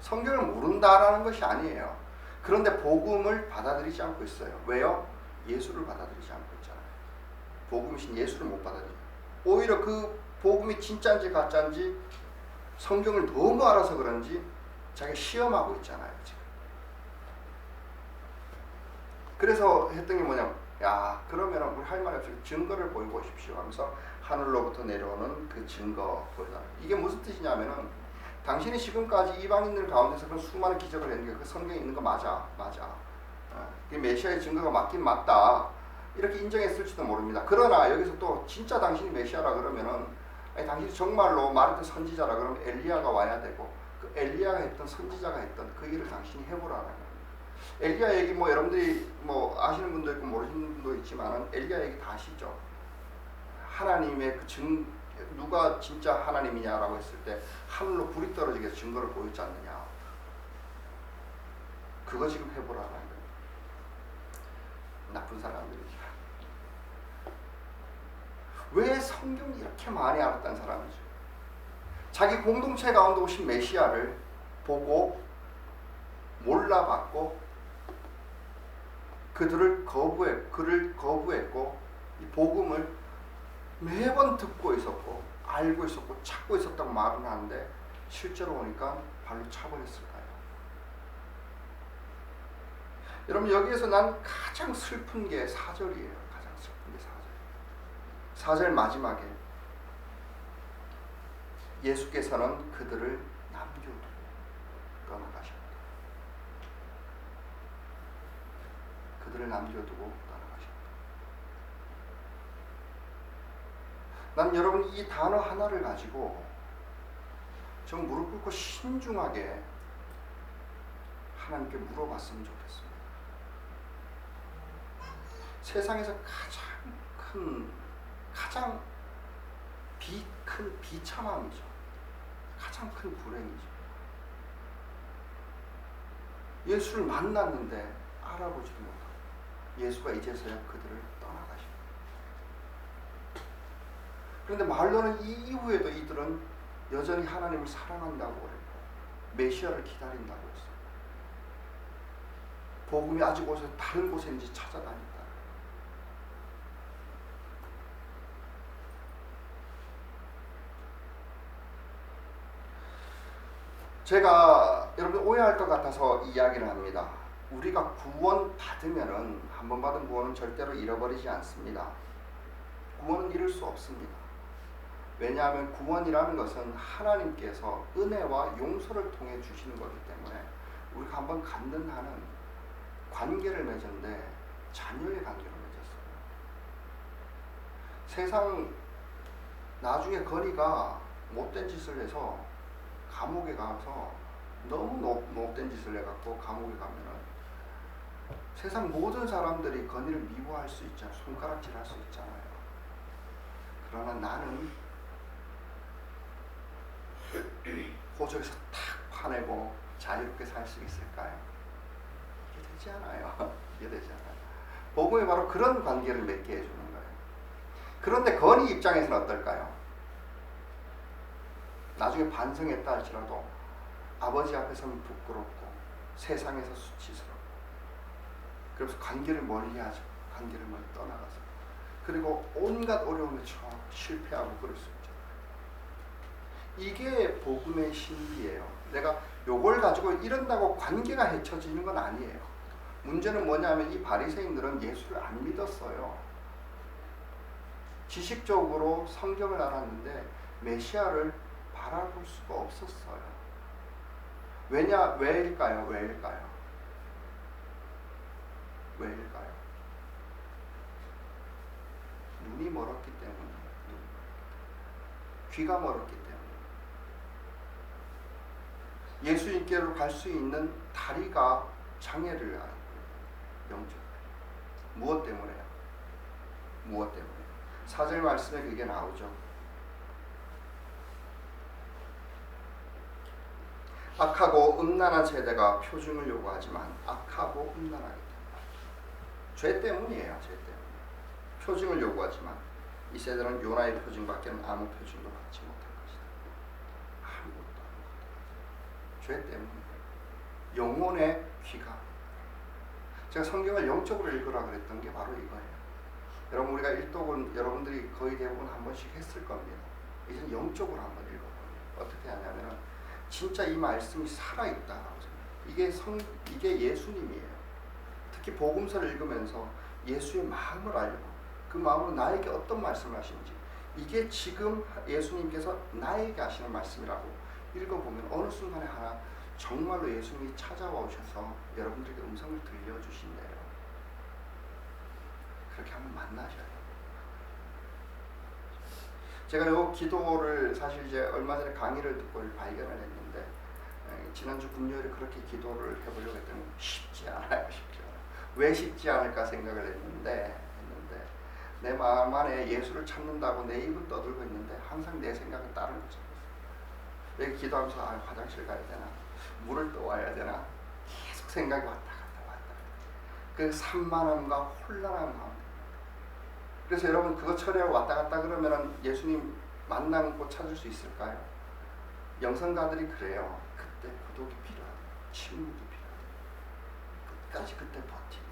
성경을 모른다라는 것이 아니에요. 그런데 복음을 받아들이지 않고 있어요. 왜요? 예수를 받아들이지 않고 있잖아요. 복음이신 예수를 못 받아들여요. 오히려 그 복음이 진짜인지 가짜인지 성경을 너무 알아서 그런지 자기가 시험하고 있잖아요. 지금. 그래서 했던 게 뭐냐면, 야, 그러면 우리 할 말이 없이 증거를 보여보십시오 하면서 하늘로부터 내려오는 그 증거 보여달라. 이게 무슨 뜻이냐면은, 당신이 지금까지 이방인들 가운데서 그런 수많은 기적을 했는 게 그 성경에 있는 거 맞아. 그 메시아의 증거가 맞긴 맞다. 이렇게 인정했을지도 모릅니다. 그러나 여기서 또 진짜 당신이 메시아라 그러면은, 아니, 당신이 정말로 말했던 선지자라 그러면 엘리야가 와야 되고, 그 엘리야가 했던 선지자가 했던 그 일을 당신이 해보라는 겁니다. 엘리야 얘기 뭐 여러분들이 뭐 아시는 분도 있고 모르시는 분도 있지만은 엘리야 얘기 다 아시죠? 하나님의 그 누가 진짜 하나님이냐라고 했을 때 하늘로 불이 떨어지게 해서 증거를 보였지 않느냐. 그거 지금 해보라는 거예요. 나쁜 사람들이죠. 왜 성경이 이렇게 많이 알았다는 사람이죠? 자기 공동체 가운데 오신 메시아를 보고 몰라봤고 그를 거부했고 이 복음을 매번 듣고 있었고 알고 있었고 찾고 있었다고 말은 하는데 실제로 오니까 발로 차버렸을까요? 여러분 여기에서 난 가장 슬픈 게 4절이에요. 가장 슬픈 게 4절. 4절 마지막에 예수께서는 그들을 남겨두고 떠나가셨다. 그들을 남겨두고 떠나가셨다. 난 여러분 이 단어 하나를 가지고 좀 무릎 꿇고 신중하게 하나님께 물어봤으면 좋겠습니다. 세상에서 가장 큰 비참함이죠. 가장 큰 불행이죠. 예수를 만났는데 알아보지도 못하고 예수가 이제서야 그들을 떠나가십니다. 그런데 말로는 이 이후에도 이들은 여전히 하나님을 사랑한다고 그랬고 메시아를 기다린다고 했어요. 복음이 아직 다른 곳인지 찾아다닌다. 제가 여러분 오해할 것 같아서 이야기를 합니다. 우리가 구원 받으면은 한 번 받은 구원은 절대로 잃어버리지 않습니다. 구원은 잃을 수 없습니다. 왜냐하면 구원이라는 것은 하나님께서 은혜와 용서를 통해 주시는 거기 때문에 우리가 한번 갖는 한은 관계를 맺었는데 자녀의 관계를 맺었어요. 세상 나중에 건이가 못된 짓을 해서 감옥에 가서 너무 못된 짓을 해갖고 감옥에 가면은 세상 모든 사람들이 건이를 미워할 수 있잖아요. 손가락질할 수 있잖아요. 그러나 나는 호적에서 탁 파내고 자유롭게 살 수 있을까요? 이게 되지 않아요. 이게 되지 않아요. 복음이 바로 그런 관계를 맺게 해주는 거예요. 그런데 건이 입장에서는 어떨까요? 나중에 반성했다 할지라도 아버지 앞에서는 부끄럽고 세상에서 수치스럽고 그래서 관계를 멀리하죠. 관계를 멀리 떠나가서 그리고 온갖 어려움에 처하고 실패하고 그럴 수 있죠. 이게 복음의 신비예요. 내가 요걸 가지고 이런다고 관계가 해쳐지는 건 아니에요. 문제는 뭐냐면 이 바리새인들은 예수를 안 믿었어요. 지식적으로 성경을 알았는데 메시아를 바라볼 수가 없었어요. 왜일까요? 눈이 멀었기 때문에, 귀가 멀었기 때문에, 예수님께로 갈 수 있는 다리가 장애를 영적. 무엇 때문에요? 무엇 때문에? 4절 말씀에 그게 나오죠. 악하고 음란한 세대가 표징을 요구하지만 악하고 음란하기 때문에, 죄 때문이에요. 죄 때문에 표징을 요구하지만 이 세대는 요나의 표징밖에 아무 표징도 받지 못할 것이다. 아무것도. 죄 때문이에요. 영혼의 귀가. 제가 성경을 영적으로 읽으라 그랬던 게 바로 이거예요. 여러분, 우리가 일독은 여러분들이 거의 대부분 한 번씩 했을 겁니다. 이제는 영적으로 한번 읽어봅니다. 어떻게 하냐면은 진짜 이 말씀이 살아있다라고 생각해요. 이게 예수님이에요. 특히 복음서를 읽으면서 예수의 마음을 알고 그 마음으로 나에게 어떤 말씀을 하시는지, 이게 지금 예수님께서 나에게 하시는 말씀이라고 읽어보면 어느 순간에 하나 정말로 예수님이 찾아와 오셔서 여러분들에게 음성을 들려주신대요. 그렇게 한번 만나셔야 돼요. 제가 요 기도를 사실 이제 얼마 전에 강의를 듣고 발견을 했는데, 지난주 금요일에 그렇게 기도를 해보려고 했더니 쉽지 않아요. 왜 쉽지 않을까 생각을 했는데 내 마음 안에 예수를 찾는다고 내 입은 떠들고 있는데 항상 내 생각은 다른 거죠. 내가 기도하면서 화장실 가야 되나, 물을 떠와야 되나, 계속 생각이 왔다 갔다. 그 산만함과 혼란한 마음. 그래서 여러분, 그거 처리하고 왔다 갔다 그러면 예수님 만나는 곳 찾을 수 있을까요? 영성가들이 그래요. 그때 구독이 필요하다. 침묵이 필요하다. 끝까지 그때 버티래요.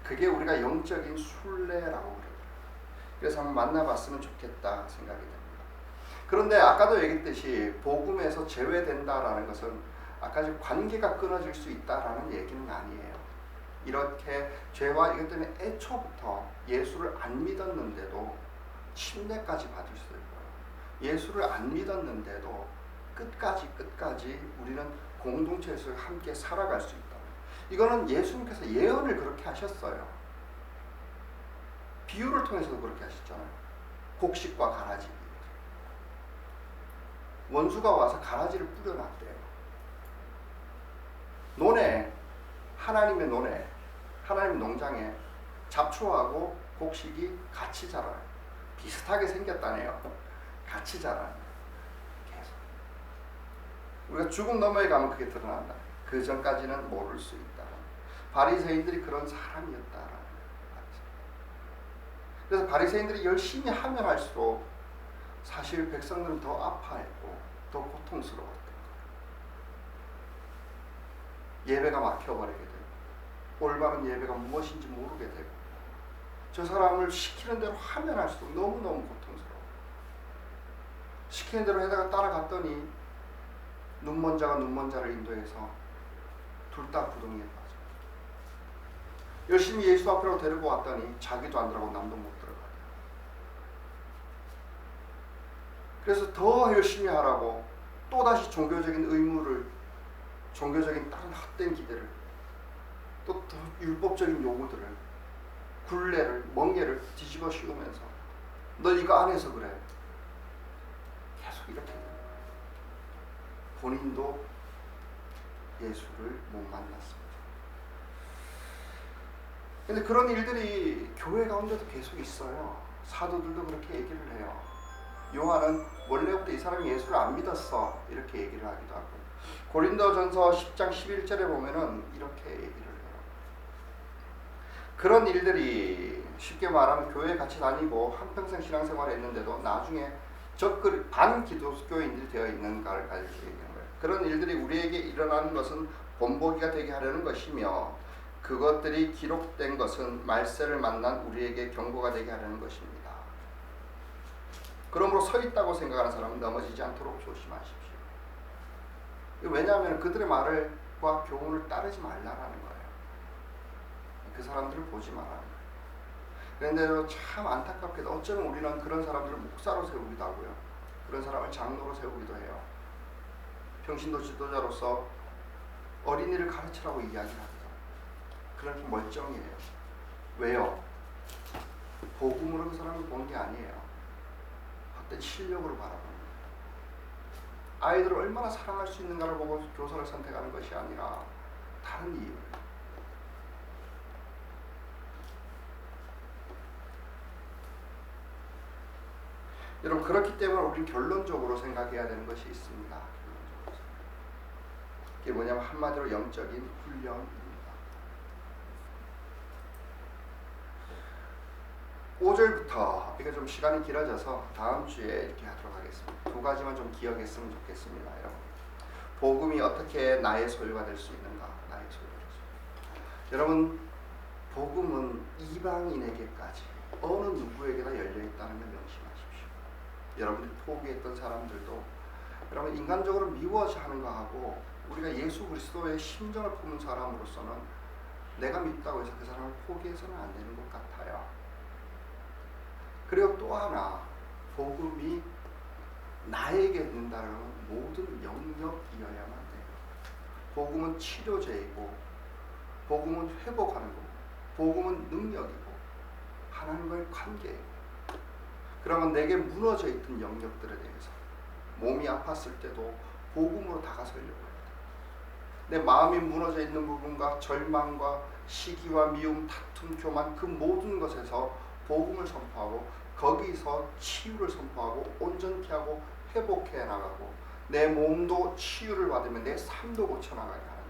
그게 우리가 영적인 순례라고 그러더라고요. 그래서 한번 만나봤으면 좋겠다 생각이 됩니다. 그런데 아까도 얘기했듯이 복음에서 제외된다라는 것은 아까 관계가 끊어질 수 있다라는 얘기는 아니에요. 이렇게 죄와 이것 때문에 애초부터 예수를 안 믿었는데도 침례까지 받을 수 있고요. 예수를 안 믿었는데도 끝까지 우리는 공동체에서 함께 살아갈 수 있다. 이거는 예수님께서 예언을 그렇게 하셨어요. 비유를 통해서도 그렇게 하셨잖아요. 곡식과 가라지. 원수가 와서 가라지를 뿌려놨대요. 논에, 하나님의 논에, 하나님의 농장에 잡초하고 곡식이 같이 자라요. 비슷하게 생겼다네요. 같이 자라요. 계속. 우리가 죽음 너머에 가면 그게 드러난다. 그 전까지는 모를 수 있다. 바리새인들이 그런 사람이었다라는 거예요. 그래서 바리새인들이 열심히 하면 할수록 사실 백성들은 더 아파했고 더 고통스러웠던 거예요. 예배가 막혀버리게 되고 올바른 예배가 무엇인지 모르게 되고 저 사람을 시키는 대로 하면 할수록 너무너무 고통스러워. 시키는 대로 해다가 따라갔더니 눈먼 자가 눈먼 자를 인도해서 둘 다 구덩이에 빠져. 열심히 예수 앞으로 데리고 왔더니 자기도 안 들어가고 남도 못 들어가요. 그래서 더 열심히 하라고 또다시 종교적인 의무를, 종교적인 다른 헛된 기대를, 또 더 율법적인 요구들을, 굴레를, 멍게를 뒤집어 씌우면서 너 이거 안 해서 그래. 계속 이렇게 본인도 예수를 못 만났습니다. 근데 그런 일들이 교회 가운데도 계속 있어요. 사도들도 그렇게 얘기를 해요. 요한은 원래부터 이 사람이 예수를 안 믿었어 이렇게 얘기를 하기도 하고, 고린도전서 10장 11절에 보면은 이렇게 얘기를 해요. 그런 일들이 쉽게 말하면 교회에 같이 다니고 한평생 신앙생활을 했는데도 나중에 적극 반기독교인들이 되어 있는가를 가지고 얘기하는 거예요. 그런 일들이 우리에게 일어나는 것은 본보기가 되게 하려는 것이며 그것들이 기록된 것은 말세를 만난 우리에게 경고가 되게 하려는 것입니다. 그러므로 서 있다고 생각하는 사람은 넘어지지 않도록 조심하십시오. 왜냐하면 그들의 말과 교훈을 따르지 말라라는 거예요. 그 사람들을 보지 말라는 거예요. 그런데 참 안타깝게도 어쩌면 우리는 그런 사람들을 목사로 세우기도 하고요. 그런 사람을 장로로 세우기도 해요. 평신도 지도자로서 어린이를 가르치라고 이야기를 하기도 하고. 그런 멀쩡해요. 왜요? 복음으로 그 사람을 보는 게 아니에요. 헛된 실력으로 바라보는 거예요. 아이들을 얼마나 사랑할 수 있는가를 보고 교사를 선택하는 것이 아니라 다른 이유. 여러분 그렇기 때문에 우리는 결론적으로 생각해야 되는 것이 있습니다. 이게 뭐냐면 한마디로 영적인 훈련입니다. 5절부터 이게 좀 시간이 길어져서 다음 주에 이렇게 하도록 하겠습니다. 두 가지만 좀 기억했으면 좋겠습니다. 여러분 복음이 어떻게 나의 소유가 될 수 있는가? 나의 소유가 될 수 있는가? 여러분 복음은 이방인에게까지 어느 누구에게나 열려있다는 걸 명심하십시오. 여러분들이 포기했던 사람들도 여러분 인간적으로 미워하는 거하고 우리가 예수 그리스도의 심정을 품은 사람으로서는 내가 믿다고 해서 그 사람을 포기해서는 안 되는 것 같아요. 그리고 또 하나 복음이 나에게 된다는 모든 영역이어야만 돼요. 복음은 치료제이고 복음은 회복하는 거고 복음은 능력이고 하나님과의 관계이고 그러면 내게 무너져 있던 영역들에 대해서 몸이 아팠을 때도 복음으로 다가서려고 해요. 내 마음이 무너져 있는 부분과 절망과 시기와 미움, 다툼, 교만 그 모든 것에서 복음을 선포하고 거기서 치유를 선포하고 온전케 하고 회복해 나가고 내 몸도 치유를 받으면 내 삶도 고쳐나가게 하는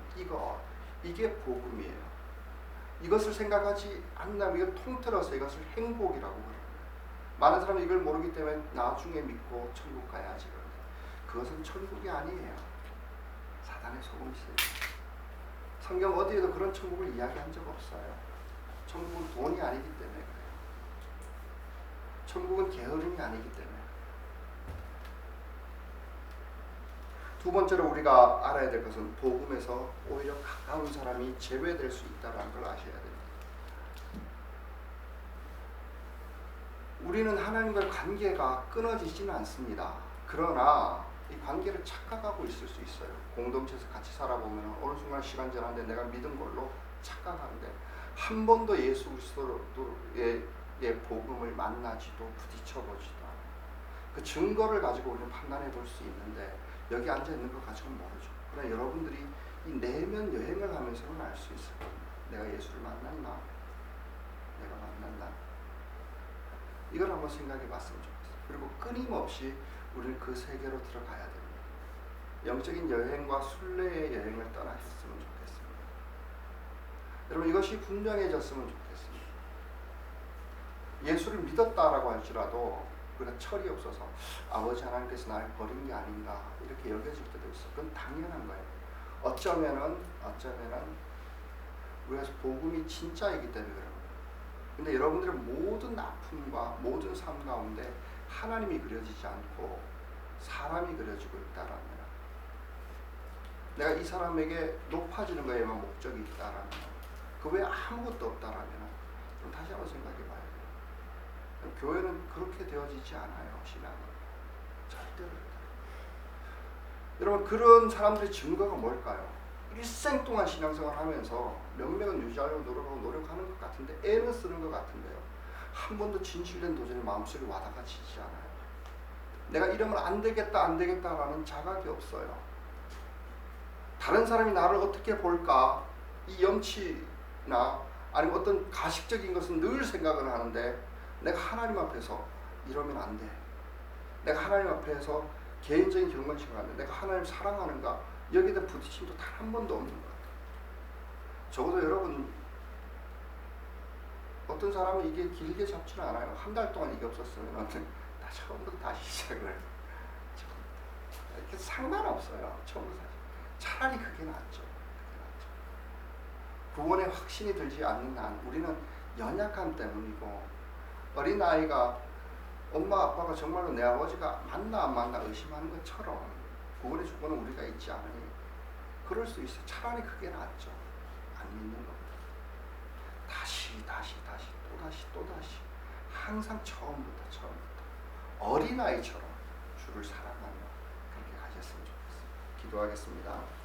이게 복음이에요. 이것을 생각하지 않는다면 이걸 통틀어서 이것을 행복이라고 그래요. 많은 사람이 이걸 모르기 때문에 나중에 믿고 천국 가야지 그런데 그것은 천국이 아니에요. 사단의 속임수예요. 성경 어디에도 그런 천국을 이야기한 적 없어요. 천국은 돈이 아니기 때문에 그래요. 천국은 게으름이 아니기 때문에. 두 번째로 우리가 알아야 될 것은 복음에서 오히려 가까운 사람이 제외될 수 있다는 걸 아셔야 됩니다. 우리는 하나님과의 관계가 끊어지지는 않습니다. 그러나 이 관계를 착각하고 있을 수 있어요. 공동체에서 같이 살아보면 어느 순간 시간 지났는데 내가 믿은 걸로 착각하는데 한 번도 예수 그리스도의 복음을 만나지도 부딪혀보지도 않아요. 그 증거를 가지고 우리는 판단해 볼 수 있는데 여기 앉아 있는 거 가지고는 모르죠. 그러나 여러분들이 이 내면 여행을 하면서는 알 수 있을 겁니다. 내가 예수를 만났나? 내가 만났나? 이걸 한번 생각해 봤으면 좋겠어요. 그리고 끊임없이 우리는 그 세계로 들어가야 됩니다. 영적인 여행과 순례의 여행을 떠나셨으면 좋겠습니다. 여러분 이것이 분명해졌으면 좋겠습니다. 예수를 믿었다라고 할지라도 우리가 철이 없어서 아버지 하나님께서 나를 버린 게 아닌가 이렇게 여겨질 때도 있어요. 그건 당연한 거예요. 어쩌면은 우리가 복음이 진짜이기 때문에 그런 거예요. 근데 여러분들의 모든 아픔과 모든 삶 가운데 하나님이 그려지지 않고 사람이 그려지고 있다라면 내가 이 사람에게 높아지는 거에만 목적이 있다라면 그 외에 아무것도 없다라면 좀 다시 한번 생각해 봐야 돼요. 교회는 그렇게 되어지지 않아요. 신앙은 절대로. 여러분 그런 사람들의 증거가 뭘까요? 일생 동안 신앙생활 하면서 명맥은 유지하려고 노력하는 것 같은데 애는 쓰는 것 같은데요. 한 번도 진실된 도전이 마음속에 와닿아지지 않아요. 내가 이러면 안 되겠다라는 자각이 없어요. 다른 사람이 나를 어떻게 볼까 이 염치나 아니면 어떤 가식적인 것은 늘 생각을 하는데 내가 하나님 앞에서 이러면 안 돼. 내가 하나님 앞에서 개인적인 경건심을 하는데 내가 하나님 사랑하는가 여기에 대한 부딪힘도 단 한 번도 없는 것 같아요. 적어도 여러분 어떤 사람은 이게 길게 잡지는 않아요. 한 달 동안 이게 없었으면 다 처음부터 다시 시작을 이렇게 상관없어요. 처음부터 다시. 차라리 그게 낫죠. 구원의 확신이 들지 않는 한 우리는 연약함 때문이고 어린아이가 엄마 아빠가 정말로 내 아버지가 맞나 안 맞나 의심하는 것처럼 구원의 조건은 우리가 있지 않으니 그럴 수 있어요. 차라리 그게 낫죠. 안 믿는 겁니다. 다시 또다시 항상 처음부터 어린아이처럼 주를 사랑하며 그렇게 가셨으면 좋겠습니다. 기도하겠습니다.